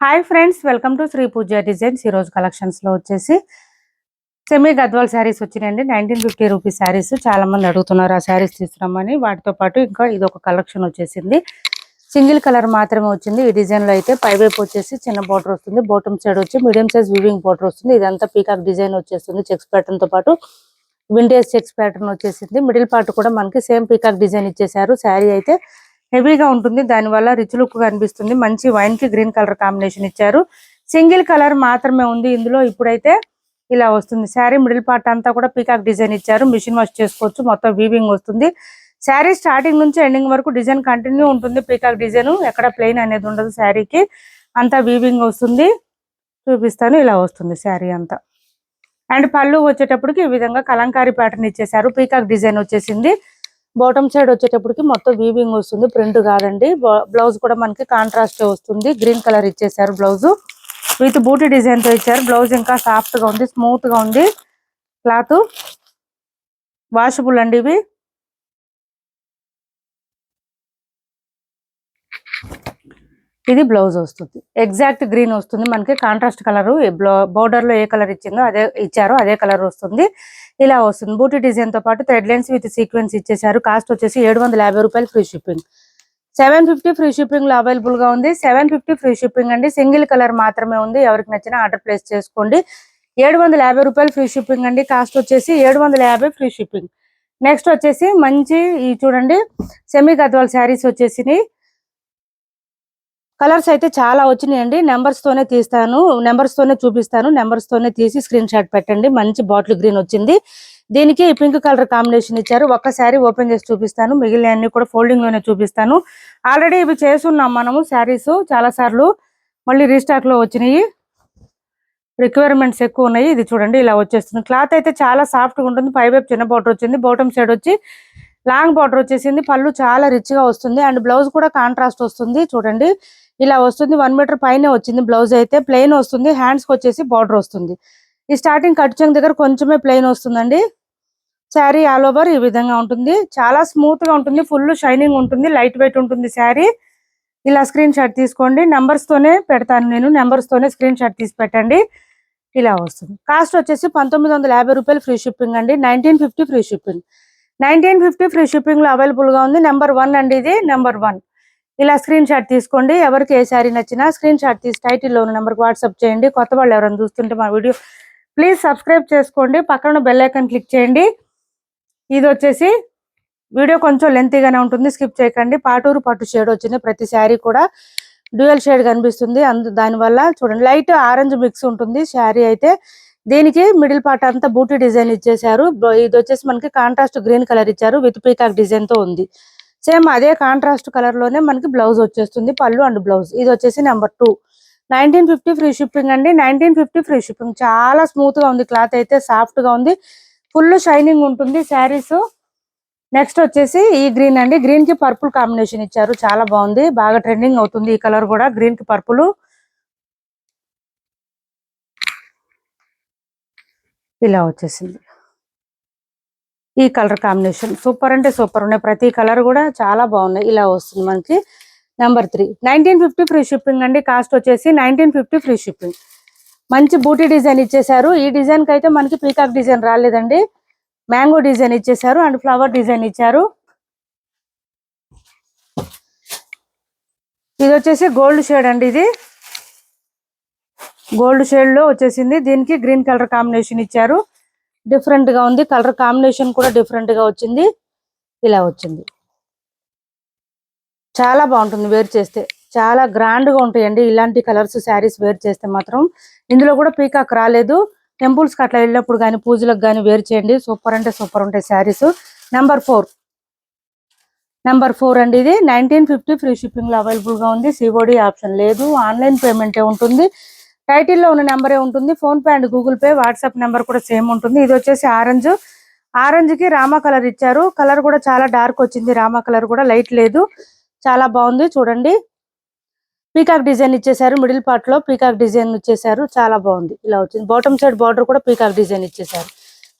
Hi friends, welcome to Sri Pooja designs. ఈరోజు కలెక్షన్స్లో వచ్చేసి సెమీ గద్వాల్ శారీస్ వచ్చినాయండి. 1950 రూపీస్ శారీస్. చాలా మంది అడుగుతున్నారు ఆ శారీస్ తీసుకురమ్మని. వాటితో పాటు ఇంకా ఇది ఒక కలెక్షన్ వచ్చేసింది. సింగిల్ కలర్ మాత్రమే వచ్చింది. ఈ డిజైన్లో అయితే పైవైపు వచ్చేసి చిన్న బార్డర్ వస్తుంది, బాటమ్ సైడ్ వచ్చి మీడియం సైజ్ వీవింగ్ బార్డర్ వస్తుంది. ఇదంతా పీకాక్ డిజైన్ వచ్చేస్తుంది. చెక్స్ ప్యాటర్న్ తో పాటు వింటేజ్ చెక్స్ ప్యాటర్న్ వచ్చేసింది. మిడిల్ పార్ట్ కూడా మనకి సేమ్ పీకాక్ డిజైన్ ఇచ్చేసారు. శారీ అయితే హెవీగా ఉంటుంది, దానివల్ల రిచ్ లుక్ కనిపిస్తుంది. మంచి వైన్ కి గ్రీన్ కలర్ కాంబినేషన్ ఇచ్చారు. సింగిల్ కలర్ మాత్రమే ఉంది ఇందులో. ఇప్పుడైతే ఇలా వస్తుంది శారీ. మిడిల్ పార్ట్ అంతా కూడా పీకాక్ డిజైన్ ఇచ్చారు. మిషన్ వాష్ చేసుకోవచ్చు. మొత్తం వీవింగ్ వస్తుంది. శారీ స్టార్టింగ్ నుంచి ఎండింగ్ వరకు డిజైన్ కంటిన్యూ ఉంటుంది. పీకాక్ డిజైన్ ఎక్కడ ప్లెయిన్ అనేది ఉండదు. శారీకి అంతా వీవింగ్ వస్తుంది. చూపిస్తాను. ఇలా వస్తుంది శారీ అంతా. అండ్ పళ్ళు వచ్చేటప్పటికి ఈ విధంగా కలంకారీ ప్యాటర్న్ ఇచ్చేసారు. పీకాక్ డిజైన్ వచ్చేసింది. బాటమ్ సైడ్ వచ్చేటప్పటికి మొత్తం వీవింగ్ వస్తుంది, ప్రింట్ కాదండి. బ్లౌజ్ కూడా మనకి కాంట్రాస్ట్ వస్తుంది. గ్రీన్ కలర్ ఇచ్చేసారు బ్లౌజ్ విత్ బూటీ డిజైన్ తో ఇచ్చారు. బ్లౌజ్ ఇంకా సాఫ్ట్ గా ఉంది, స్మూత్ గా ఉంది. క్లాత్ వాషబుల్ అండి ఇవి. ఇది బ్లౌజ్ వస్తుంది. ఎగ్జాక్ట్ గ్రీన్ వస్తుంది మనకి. కాంట్రాస్ట్ కలర్ బోర్డర్ లో ఏ కలర్ ఇచ్చిందో అదే ఇచ్చారో అదే కలర్ వస్తుంది. ఇలా వస్తుంది. బూటీ డిజైన్ తో పాటు థ్రెడ్ లైన్స్ విత్ సీక్వెన్స్ ఇచ్చేసారు. కాస్ట్ వచ్చేసి 750 రూపాయలు ఫ్రీ షిప్పింగ్. 750 ఫ్రీ షిప్పింగ్ లో అవైలబుల్ గా ఉంది. 750 ఫ్రీ షిప్పింగ్ అండి. సింగిల్ కలర్ మాత్రమే ఉంది. ఎవరికి నచ్చినా ఆర్డర్ ప్లేస్ చేసుకోండి. 750 రూపాయలు ఫ్రీ షిప్పింగ్ అండి. కాస్ట్ వచ్చేసి 750 ఫ్రీ షిప్పింగ్. నెక్స్ట్ వచ్చేసి మంచి ఈ చూడండి సెమీ గద్వాల్ శారీస్ వచ్చేసి కలర్స్ అయితే చాలా వచ్చినాయండి. నెంబర్స్ తోనే తీస్తాను, నెంబర్స్ తోనే చూపిస్తాను. నెంబర్స్ తోనే తీసి స్క్రీన్ షాట్ పెట్టండి. మంచి బాటిల్ గ్రీన్ వచ్చింది. దీనికి పింక్ కలర్ కాంబినేషన్ ఇచ్చారు. ఒక్క శారీ ఓపెన్ చేసి చూపిస్తాను, మిగిలిన అన్ని కూడా ఫోల్డింగ్ లోనే చూపిస్తాను. ఆల్రెడీ ఇవి చేసున్నాం మనము శారీస్ చాలా సార్లు. మళ్ళీ రీస్టాక్ లో వచ్చినాయి. రిక్వైర్మెంట్స్ ఎక్కువ ఉన్నాయి. ఇది చూడండి ఇలా వచ్చేస్తుంది. క్లాత్ అయితే చాలా సాఫ్ట్ గా ఉంటుంది. పైవైపు చిన్న బార్డర్ వచ్చింది, బాటమ్ సైడ్ వచ్చి లాంగ్ బార్డర్ వచ్చేసింది. పళ్ళు చాలా రిచ్ గా వస్తుంది. అండ్ బ్లౌజ్ కూడా కాంట్రాస్ట్ వస్తుంది. చూడండి ఇలా వస్తుంది. 1 మీటర్ పైనే వచ్చింది. బ్లౌజ్ అయితే ప్లెయిన్ వస్తుంది. హ్యాండ్స్ కి వచ్చేసి బార్డర్ వస్తుంది. ఈ స్టార్టింగ్ కట్ చెంగు దగ్గర కొంచెమే ప్లెయిన్ వస్తుందండి. శారీ ఆల్ ఓవర్ ఈ విధంగా ఉంటుంది. చాలా స్మూత్ గా ఉంటుంది. ఫుల్ షైనింగ్ ఉంటుంది. లైట్ వెయిట్ ఉంటుంది శారీ. ఇలా స్క్రీన్ షాట్ తీసుకోండి. నెంబర్స్ తోనే పెడతాను నేను. నెంబర్స్ తోనే స్క్రీన్ షాట్ తీసి పెట్టండి. ఇలా వస్తుంది. కాస్ట్ వచ్చేసి 1950 రూపాయలు ఫ్రీ షిప్పింగ్ అండి. 1950 ఫ్రీ షిప్పింగ్. 1950 ఫ్రీ షిప్పింగ్ లో అవైలబుల్ గా ఉంది. నెంబర్ 1 అండి ఇది. నెంబర్ 1. ఇలా స్క్రీన్ షాట్ తీసుకోండి. ఎవరికి ఏ శారీ నచ్చినా స్క్రీన్ షాట్ తీసి టైటిల్లో ఉన్న నెంబర్కి వాట్సాప్ చేయండి. కొత్త వాళ్ళు ఎవరైనా చూస్తుంటే మా వీడియో ప్లీజ్ సబ్స్క్రైబ్ చేసుకోండి. పక్కన బెల్ ఐకాన్ క్లిక్ చేయండి. ఇది వచ్చేసి వీడియో కొంచెం లెంతీగానే ఉంటుంది, స్కిప్ చేయకండి. పాటూరు పట్టు షేడ్ వచ్చింది. ప్రతి శారీ కూడా డ్యూయల్ షేడ్ కనిపిస్తుంది. దానివల్ల చూడండి లైట్ ఆరెంజ్ మిక్స్ ఉంటుంది శారీ అయితే. దీనికి మిడిల్ పార్ట్ అంతా బూటీ డిజైన్ ఇచ్చేసారు. ఇది వచ్చేసి మనకి కాంట్రాస్ట్ గ్రీన్ కలర్ ఇచ్చారు విత్ పీకాక్ డిజైన్ తో ఉంది. సేమ్ అదే కాంట్రాస్ట్ కలర్ లోనే మనకి బ్లౌజ్ వచ్చేస్తుంది. పళ్ళు అండ్ బ్లౌజ్. ఇది వచ్చేసి నెంబర్ 2. 1950 ఫ్రీ షిప్పింగ్ అండి. 1950 ఫ్రీ షిప్పింగ్. చాలా స్మూత్ గా ఉంది. క్లాత్ అయితే సాఫ్ట్ గా ఉంది. ఫుల్ షైనింగ్ ఉంటుంది శారీస్. నెక్స్ట్ వచ్చేసి ఈ గ్రీన్ అండి. గ్రీన్ కి పర్పుల్ కాంబినేషన్ ఇచ్చారు. చాలా బాగుంది. బాగా ట్రెండింగ్ అవుతుంది ఈ కలర్ కూడా. గ్రీన్ కి పర్పుల్ ఇలా వచ్చేసింది. ఈ కలర్ కాంబినేషన్ సూపర్ అంటే సూపర్ ఉన్నాయి. ప్రతి కలర్ కూడా చాలా బాగున్నాయి. ఇలా వస్తుంది మనకి. నెంబర్ 3. 1950 ఫ్రీ షిప్పింగ్ అండి. కాస్ట్ వచ్చేసి 1950 ఫ్రీ షిప్పింగ్. మంచి బూటీ డిజైన్ ఇచ్చేసారు. ఈ డిజైన్ కి అయితే మనకి పీకాక్ డిజైన్ రాలేదండి. మ్యాంగో డిజైన్ ఇచ్చేసారు అండ్ ఫ్లవర్ డిజైన్ ఇచ్చారు. ఇది వచ్చేసి గోల్డ్ షేడ్ అండి. ఇది గోల్డ్ షేడ్ లో వచ్చేసింది. దీనికి గ్రీన్ కలర్ కాంబినేషన్ ఇచ్చారు. డిఫరెంట్ గా ఉంది. కలర్ కాంబినేషన్ కూడా డిఫరెంట్ గా వచ్చింది. ఇలా వచ్చింది. చాలా బాగుంటుంది వేర్ చేస్తే. చాలా గ్రాండ్ గా ఉంటాయండి ఇలాంటి కలర్స్ శారీస్ వేర్ చేస్తే మాత్రం. ఇందులో కూడా పీకాక్ రాలేదు. టెంపుల్స్ కి అట్లా వెళ్ళినప్పుడు కానీ పూజలకు కానీ వేర్ చేయండి. సూపర్ అంటే సూపర్ ఉంటాయి శారీస్. నెంబర్ 4. నెంబర్ 4 అండి. ఇది 1950 ఫ్రీ షిప్పింగ్ లో అవైలబుల్ గా ఉంది. సిఓడి ఆప్షన్ లేదు. ఆన్లైన్ పేమెంటే ఉంటుంది. టైటిల్లో ఉన్న నెంబరే ఉంటుంది. Phone pay and Google pay, WhatsApp number కూడా సేమ్ ఉంటుంది. ఇది వచ్చేసి ఆరెంజ్. ఆరెంజ్ కి రామా కలర్ ఇచ్చారు. కలర్ కూడా చాలా డార్క్ వచ్చింది. రామా కలర్ కూడా లైట్ లేదు. చాలా బాగుంది. చూడండి పీకాక్ డిజైన్ ఇచ్చేసారు. మిడిల్ పార్ట్ లో పీకాక్ డిజైన్ ఇచ్చేసారు. చాలా బాగుంది. ఇలా వచ్చింది. బాటమ్ సైడ్ బార్డర్ కూడా పీకాక్ డిజైన్ ఇచ్చేసారు.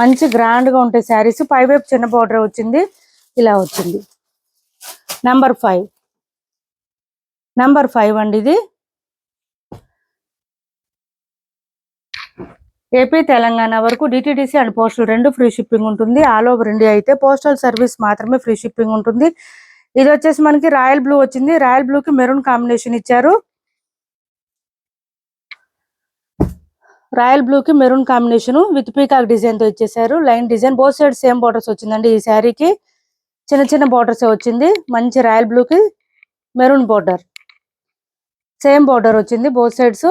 మంచి గ్రాండ్ గా ఉంటాయి శారీస్. పైవైపు చిన్న బార్డర్ వచ్చింది. ఇలా వచ్చింది. నెంబర్ 5. నెంబర్ 5 అండి. ఇది ఏపీ తెలంగాణ వరకు డిటిడిసి అండ్ పోస్టల్ రెండు ఫ్రీ షిప్పింగ్ ఉంటుంది. ఆల్ ఓవర్ ఇండియా అయితే పోస్టల్ సర్వీస్ మాత్రమే ఫ్రీ షిప్పింగ్ ఉంటుంది. ఇది వచ్చేసి మనకి రాయల్ బ్లూ వచ్చింది. రాయల్ బ్లూ కి మెరూన్ కాంబినేషన్ ఇచ్చారు. రాయల్ బ్లూ కి maroon combination with peacock design తో ఇచ్చేసారు. Line design both side same borders వచ్చిందండి. ఈ శారీకి చిన్న చిన్న బోర్డర్స్ వచ్చింది. మంచి రాయల్ బ్లూ కి మెరూన్ బోర్డర్, సేమ్ బోర్డర్ వచ్చింది బోత్ సైడ్స్.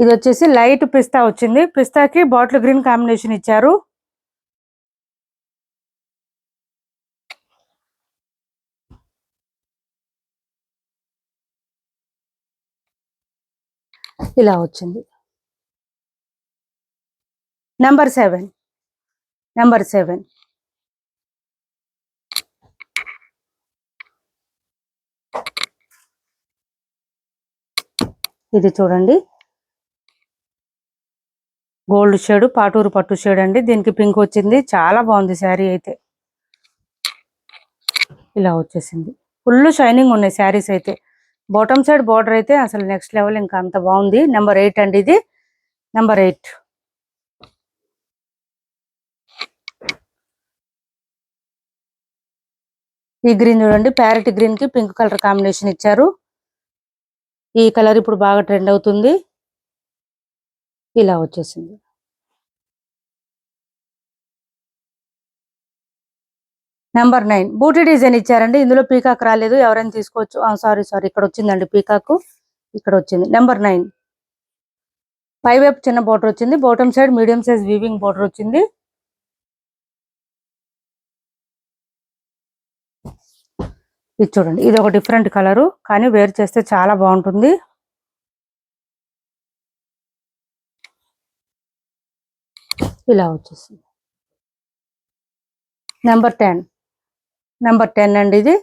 ఇది వచ్చేసి లైట్ పిస్తా వచ్చింది. పిస్తాకి బాటిల్ గ్రీన్ కాంబినేషన్ ఇచ్చారు. ఇలా వచ్చింది. నెంబర్ 7 ఇది చూడండి, గోల్డ్ షేడ్ పాటూరు పట్టు షేడ్ అండి. దీనికి పింక్ వచ్చింది. చాలా బాగుంది శారీ అయితే. ఇలా వచ్చేసింది. ఫుల్ షైనింగ్ ఉన్నాయి శారీస్ అయితే. బాటమ్ సైడ్ బార్డర్ అయితే అసలు నెక్స్ట్ లెవెల్, ఇంకా అంత బాగుంది. నెంబర్ 8 అండి ఇది. నెంబర్ 8 ఈ గ్రీన్ చూడండి, ప్యారెట్ గ్రీన్ కి పింక్ కలర్ కాంబినేషన్ ఇచ్చారు. ఈ కలర్ ఇప్పుడు బాగా ట్రెండ్ అవుతుంది. ఇలా వచ్చేసింది. నెంబర్ 9 బూటీ డిజైన్ ఇచ్చారండి. ఇందులో పీకాక్ రాలేదు, ఎవరైనా తీసుకోవచ్చు. సారీ ఇక్కడ వచ్చిందండి పీకాక్, ఇక్కడ వచ్చింది. నెంబర్ 9 పై వైపు చిన్న బోర్డర్ వచ్చింది. Bottom side medium size weaving border వచ్చింది. ఇది చూడండి, ఇది ఒక డిఫరెంట్ కలరు, కానీ వేర్ చేస్తే చాలా బాగుంటుంది. ఇలా వచ్చేసింది. నెంబర్ 10 అండి ఇది.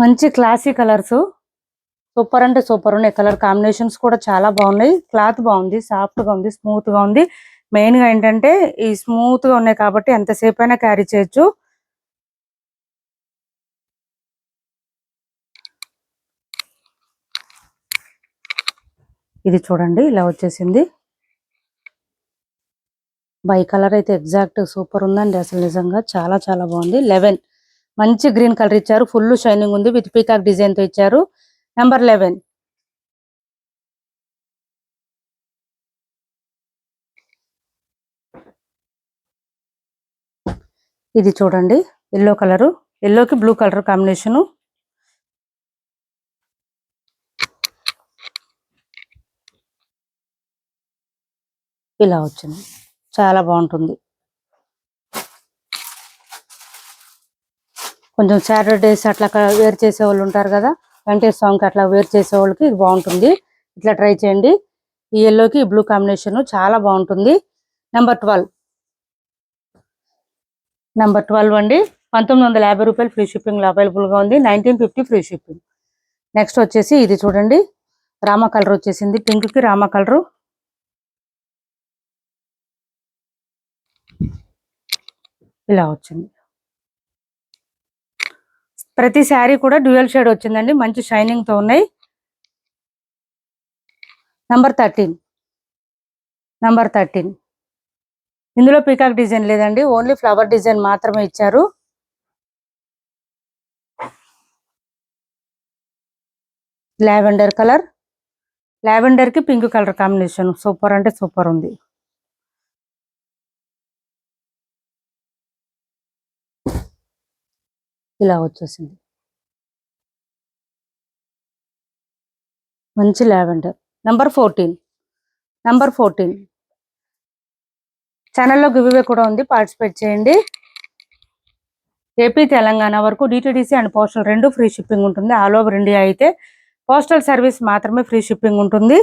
మంచి క్లాసీ కలర్స్, సూపర్ అంటే సూపర్ ఉన్నాయి. కలర్ కాంబినేషన్స్ కూడా చాలా బాగున్నాయి. క్లాత్ బాగుంది, సాఫ్ట్ గా ఉంది, స్మూత్ గా ఉంది. మెయిన్ గా ఏంటంటే ఈ స్మూత్ గా ఉన్నాయి కాబట్టి ఎంతసేపు అయినా క్యారీ చేయొచ్చు. ఇది చూడండి, ఇలా వచ్చేసింది. బై కలర్ అయితే ఎగ్జాక్ట్ సూపర్ ఉందండి. అసలు నిజంగా చాలా చాలా బాగుంది. 11 మంచి గ్రీన్ కలర్ ఇచ్చారు. ఫుల్ షైనింగ్ ఉంది. విత్ పీకాక్ డిజైన్ తో ఇచ్చారు. నెంబర్ 11 ఇది చూడండి, ఎల్లో కలరు, ఎల్లోకి బ్లూ కలర్ కాంబినేషను. ఇలా వచ్చింది, చాలా బాగుంటుంది. కొంచెం సాటర్డేస్ అట్లా వేర్ చేసే వాళ్ళు ఉంటారు కదా, వెంకటేష్ సాంగ్ అట్లా వేర్ చేసే వాళ్ళకి ఇది బాగుంటుంది. ఇట్లా ట్రై చేయండి. ఈ ఎల్లోకి బ్లూ కాంబినేషన్ చాలా బాగుంటుంది. నెంబర్ 12 అండి. 1950 రూపాయలు ఫ్రీ షిప్పింగ్ లో అవైలబుల్ గా ఉంది. 1950 ఫ్రీ షిప్పింగ్. నెక్స్ట్ వచ్చేసి ఇది చూడండి, రామా కలర్ వచ్చేసింది. పింక్ కి రామా కలర్. ఇలా వచ్చింది. ప్రతి శారీ కూడా డ్యూయల్ షేడ్ వచ్చిందండి. మంచి షైనింగ్ తో ఉన్నాయి. నెంబర్ 13 ఇందులో పీకాక్ డిజైన్ లేదండి, ఓన్లీ ఫ్లవర్ డిజైన్ మాత్రమే ఇచ్చారు. లావెండర్ కలర్, లావెండర్ కి పింక్ కలర్ కాంబినేషన్ సూపర్ అంటే సూపర్ ఉంది. ఇలా వచ్చేసింది, మంచి లావెండర్. నెంబర్ 14 ఛానల్లో గివ్వే కూడా ఉంది, పార్టిసిపేట్ చేయండి. ఏపీ తెలంగాణ వరకు డిటిడిసి అండ్ పోస్టల్ రెండు ఫ్రీ షిప్పింగ్ ఉంటుంది. ఆల్ ఓవర్ ఇండియా అయితే పోస్టల్ సర్వీస్ మాత్రమే ఫ్రీ షిప్పింగ్ ఉంటుంది.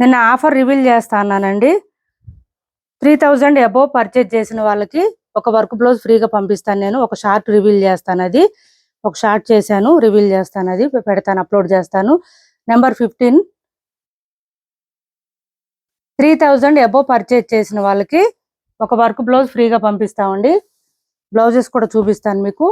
నిన్న ఆఫర్ రివీల్ చేస్తానండి. 3000 అబోవ్ పర్చేజ్ చేసిన వాళ్ళకి ఒక వర్క్ బ్లౌజ్ ఫ్రీగా పంపిస్తాను. నేను ఒక షార్ట్ రివీల్ చేస్తాను, అది ఒక షార్ట్ చేశాను, రివీల్ చేస్తాను, అది పెడతాను, అప్లోడ్ చేస్తాను. నెంబర్ 15 3000 అబోవ్ పర్చేజ్ చేసిన వాళ్ళకి ఒక వర్క్ బ్లౌజ్ ఫ్రీగా పంపిస్తామండి. బ్లౌజెస్ కూడా చూపిస్తాను మీకు.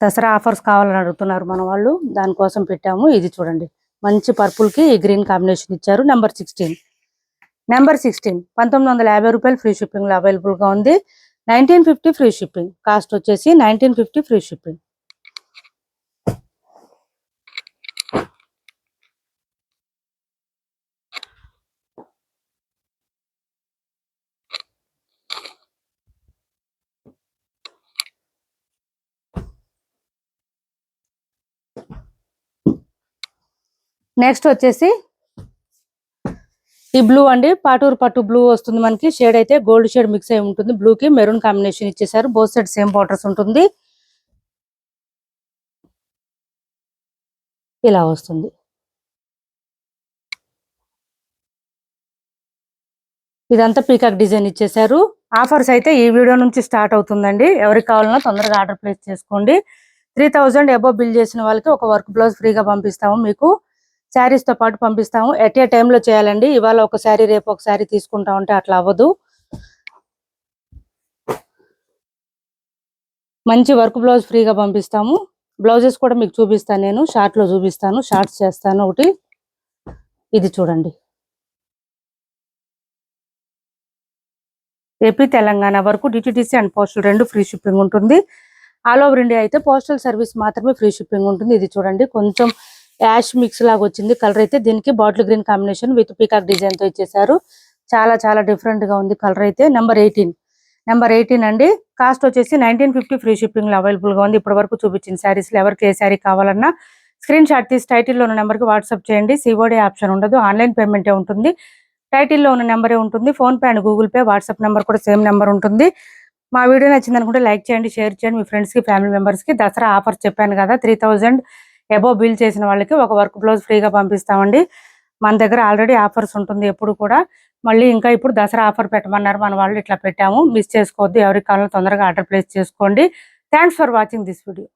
దసరా ఆఫర్స్ కావాలని అడుగుతున్నారు మన వాళ్ళు, దానికోసం పెట్టాము. ఇది చూడండి, మంచి పర్పుల్ కి ఈ గ్రీన్ కాంబినేషన్ ఇచ్చారు. నెంబర్ 16 1950 ఫ్రీ షిప్పింగ్ లో అవైలబుల్ గా ఉంది. 1950 ఫ్రీ షిప్పింగ్, కాస్ట్ వచ్చేసి 1950 ఫ్రీ షిప్పింగ్. నెక్స్ట్ వచ్చేసి ఈ బ్లూ అండి, పాటూరు పట్టు బ్లూ వస్తుంది మనకి. షేడ్ అయితే గోల్డ్ షేడ్ మిక్స్ అయి ఉంటుంది. బ్లూ కి మెరూన్ కాంబినేషన్ ఇచ్చేసారు. బోత్ సైడ్ సేమ్ బార్డర్స్ ఉంటుంది. ఇలా వస్తుంది. ఇదంతా పీకాక్ డిజైన్ ఇచ్చేసారు. ఆఫర్స్ అయితే ఈ వీడియో నుంచి స్టార్ట్ అవుతుందండి. ఎవరికి కావాలన్నా తొందరగా ఆర్డర్ ప్లేస్ చేసుకోండి. 3000 అబోవ్ బిల్ చేసిన వాళ్ళకి ఒక వర్క్ బ్లౌజ్ ఫ్రీగా పంపిస్తాము. మీకు శారీస్ తో పాటు పంపిస్తాము. ఎట్ ఏ టైంలో చేయాలండి. ఇవాళ ఒక శారీ రేపు ఒక శారీ తీసుకుంటా ఉంటే అట్లా అవ్వదు. మంచి వర్క్ బ్లౌజ్ ఫ్రీగా పంపిస్తాము. బ్లౌజెస్ కూడా మీకు చూపిస్తాను, నేను షార్ట్ లో చూపిస్తాను, షార్ట్స్ చేస్తాను ఒకటి. ఇది చూడండి, ఏపీ తెలంగాణ వరకు డిటిడిసి అండ్ పోస్టల్ రెండు ఫ్రీ షిప్పింగ్ ఉంటుంది. ఆల్ ఓవర్ ఇండియా అయితే పోస్టల్ సర్వీస్ మాత్రమే ఫ్రీ షిప్పింగ్ ఉంటుంది. ఇది చూడండి, కొంచెం యాష్ మిక్స్ లాగా వచ్చింది కలర్ అయితే. దీనికి bottle green combination with peacock design తో ఇచ్చేసారు. చాలా చాలా డిఫరెంట్ గా ఉంది కలర్ అయితే. నెంబర్ 18 అండి. కాస్ట్ వచ్చేసి 1950 ఫ్రీ షిప్పింగ్ లో అవైలబుల్ గా ఉంది. ఇప్పటి వరకు చూపించిన శారీస్ లో ఎవరికి ఏ శారీ కావాలన్నా స్క్రీన్ షాట్ తీసి టైటిల్లో ఉన్న నెంబర్ కి వాట్సాప్ చేయండి. సిఓడి ఆప్షన్ ఉండదు, ఆన్లైన్ పేమెంటే ఉంటుంది. టైటిల్లో ఉన్న నెంబరే ఉంటుంది. Phone pay and Google pay, WhatsApp number కూడా సేమ్ నెంబర్ ఉంటుంది. మా వీడియో నచ్చింది అనుకుంటే లైక్ చేయండి, షేర్ చేయండి మీ ఫ్రెండ్స్ కి, ఫ్యామిలీ మెంబర్స్ కి. దసరా ఆఫర్ చెప్పాను కదా, 3000 అబోవ్ బిల్ చేసిన వాళ్ళకి ఒక వర్క్ బ్లౌజ్ ఫ్రీగా పంపిస్తామండి. మన దగ్గర ఆల్రెడీ ఆఫర్స్ ఉంటుంది ఎప్పుడు కూడా. మళ్ళీ ఇంకా ఇప్పుడు దసరా ఆఫర్ పెట్టమన్నారు మన వాళ్ళు, ఇట్లా పెట్టాము. మిస్ చేసుకోవద్దు. ఎవరికి కావాలో తొందరగా ఆర్డర్ ప్లేస్ చేసుకోండి. Thanks for watching this video.